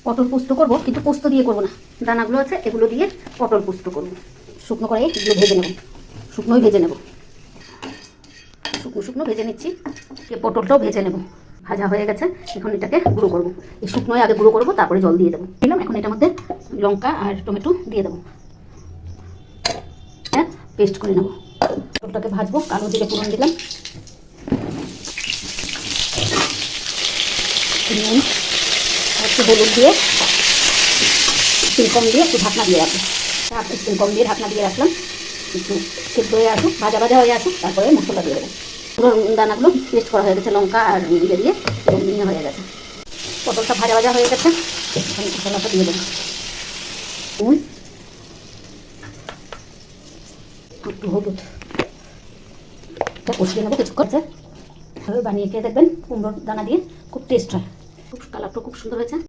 পটল পোস্ত করবো, কিন্তু পোস্ত দিয়ে করবো না, দানাগুলো আছে এগুলো দিয়ে পটল পোস্ত করবো। শুকনো করে এগুলো ভেজে নেব, শুকনোই ভেজে নেব, শুকনো শুকনো ভেজে নিচ্ছি। পটলটাও ভেজে নেব। ভাজা হয়ে গেছে, এখন এটাকে গুঁড়ো করবো। এই শুকনোই আগে গুঁড়ো করবো, তারপরে জল দিয়ে দেবো। দিলাম, এখন এটার মধ্যে লঙ্কা আর টমেটো দিয়ে দেবো, হ্যাঁ পেস্ট করে নেবো। পটলটাকে ভাজবো, কালো জিরে ফোড়ন দিলাম, নুন আর একটু হলুদ দিয়ে তেল কম দিয়ে একটু ঢাকনা দিয়ে রাখবো। তেল কম দিয়ে ঢাকনা দিয়ে রাখলাম, একটু সেদ্ধ হয়ে আসুক, ভাজা ভাজা হয়ে আসুক, তারপরে মশলা দিয়ে দেবো। পুরো দানাগুলো পেস্ট করা হয়ে গেছে, লঙ্কা আর ইয়ে দিয়ে মিহি হয়ে গেছে। পটলটা ভাজা ভাজা হয়ে গেছে, এখন মশলাটা দিয়ে দেবো। নুন, একটু হলুদ, এটা কষিয়ে নেবো কিছুক্ষণ। ভাবে বানিয়ে খেয়ে দেখবেন, কুমড়োর দানা দিয়ে খুব টেস্ট হয়, খুব কালারটা খুব সুন্দর হয়েছে।